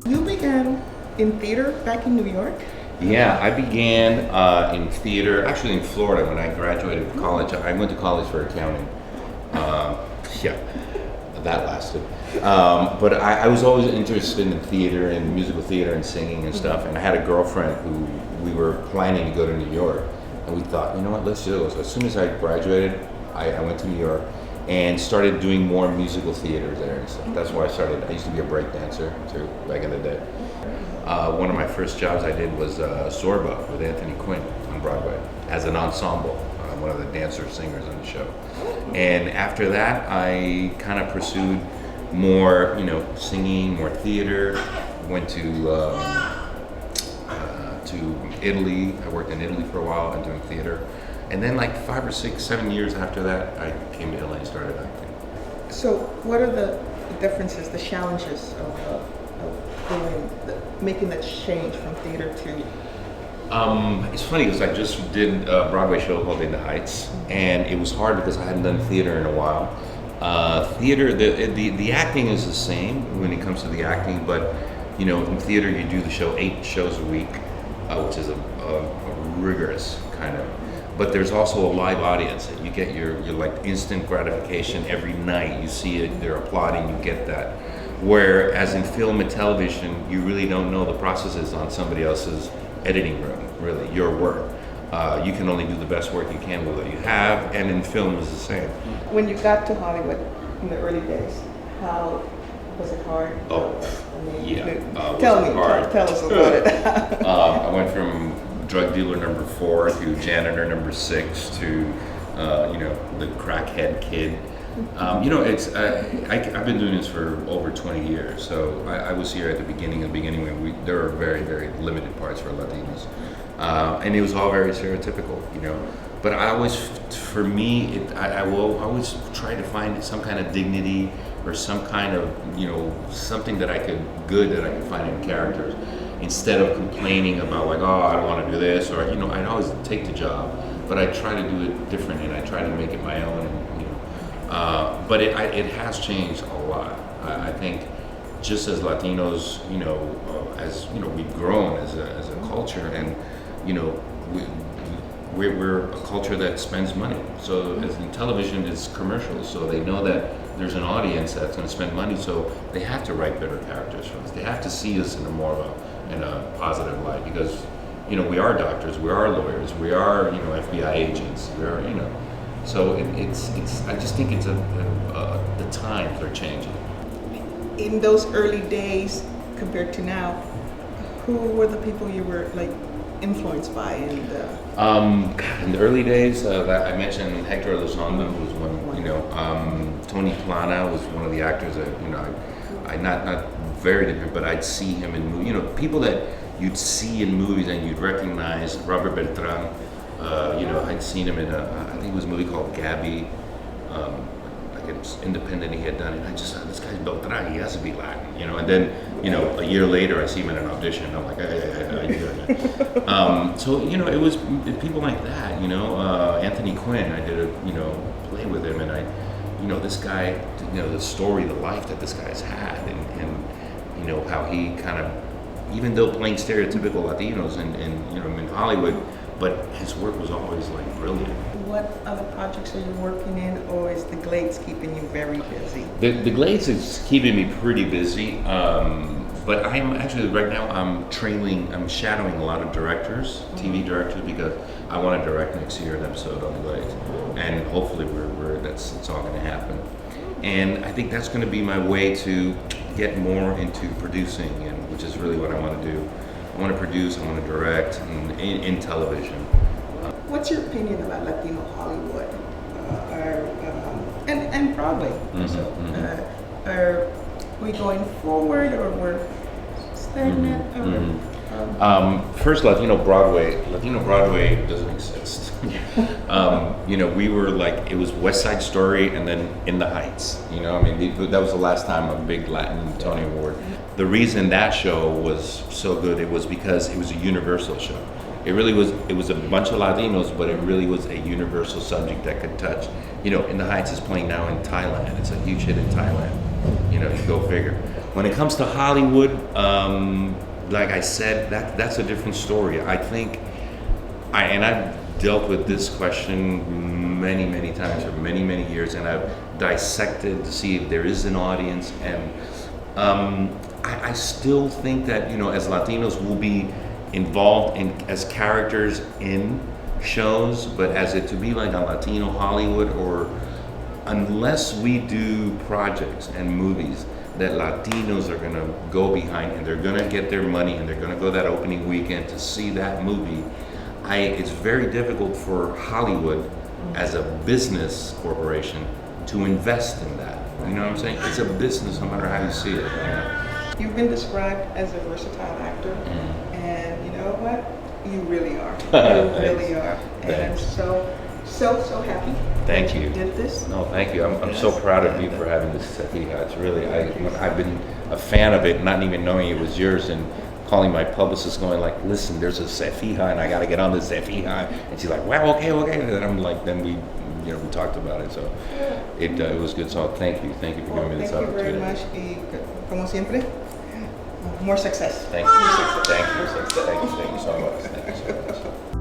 You began in theater back in New York? Yeah, I began in theater, actually in Florida when I graduated college. I went to college for accounting. Yeah, that lasted. But I was always interested in theater and musical theater and singing and stuff. And I had a girlfriend who we were planning to go to New York. And we thought, you know what, let's do it. So as soon as I graduated, I went to New York and started doing more musical theater there and stuff. That's why I used to be a break dancer too, back in the day. One of my first jobs I did was Zorba with Anthony Quinn on Broadway as an ensemble, one of the dancer singers on the show. And after that, I kind of pursued more, singing, more theater. Went to Italy. I worked in Italy for a while and doing theater. And then like 5 or 6, 7 years after that, I came to LA and started acting. So what are the differences, the challenges of making that change from theater to... It's funny because I just did a Broadway show called In the Heights, and it was hard because I hadn't done theater in a while. Theater, the acting is the same when it comes to the acting, but in theater you do the show 8 shows a week, which is a rigorous kind of. But there's also a live audience. You get your like instant gratification every night. You see it, they're applauding, you get that. Whereas in film and television, you really don't know the processes on somebody else's editing room, really, your work. You can only do the best work you can with what you have, and in film is the same. When you got to Hollywood in the early days, how was it hard? Oh, yeah. Tell us about it. I went from drug dealer number 4 to janitor number 6 to, the crackhead kid. I've been doing this for over 20 years, so I was here at the beginning when there were very, very limited parts for Latinos. And it was all very stereotypical, But I always, for me, I will always try to find some kind of dignity or some kind of, something that I could find in characters, instead of complaining about like, oh, I don't want to do this, or, I'd always take the job, but I try to do it different and I try to make it my own. But it has changed a lot. I think just as Latinos, we've grown as a culture, and we're a culture that spends money. So as in television, it's commercials, so they know that there's an audience that's going to spend money, so they have to write better characters for us. They have to see us in a positive light, because we are doctors, we are lawyers, we are FBI agents, we are So it's. I just think it's the times are changing. In those early days compared to now, who were the people you were like influenced by? In the early days, that I mentioned, Hector Elizondo was one. Tony Plana was one of the actors that I not very different, but I'd see him in movies. People that you'd see in movies and you'd recognize. Robert Beltran. I'd seen him in I think it was a movie called Gabby, like it was independent he had done, and I just thought, this guy's Beltran, he has to be Latin, and then, a year later I see him in an audition, and I'm like, so, it was people like that, Anthony Quinn, I did a play with him, and this guy, the story, the life that this guy's had, and how he kind of, even though playing stereotypical Latinos in Hollywood, but his work was always like brilliant. What other projects are you working in, or is the Glades keeping you very busy? The Glades is keeping me pretty busy, but I'm actually right now I'm shadowing a lot of directors, TV directors, because I want to direct next year an episode on the Glades, and hopefully it's all going to happen. And I think that's going to be my way to get more into producing, and which is really what I want to do. I want to produce, I want to direct in television. What's your opinion about Latino Hollywood and Broadway? Are we going forward, or we're stagnant? First, Latino Broadway doesn't exist. We were like, it was West Side Story and then In the Heights. That was the last time a big Latin Tony Award. The reason that show was so good, it was because it was a universal show. It really was. It was a bunch of Latinos, but it really was a universal subject that could touch In the Heights is playing now in Thailand. It's a huge hit in Thailand. You go figure. When it comes to Hollywood, like I said, that's a different story. I think, I've dealt with this question many, many times for many, many years, and I've dissected to see if there is an audience. And I still think that, as Latinos, we'll be involved as characters in shows, but as it to be like a Latino Hollywood, or unless we do projects and movies that Latinos are gonna go behind and they're gonna get their money and they're gonna go that opening weekend to see that movie, it's very difficult for Hollywood as a business corporation to invest in that. You know what I'm saying? It's a business no matter how you see it. You've been described as a versatile actor, and you know what? You really are. You really are. And I'm so happy Thank that you. did this. No, thank you. I'm so proud of you for having this Fija. It's really, I've been a fan of it, not even knowing it was yours, and calling my publicist going like, listen, there's a Fija and I got to get on this Fija. And she's like, wow, okay. And then I'm like, then we talked about it. So it was good. So thank you for giving me this opportunity. Thank you very much. Y como siempre, more success. Thank you. Thank you so much. Thank you so much.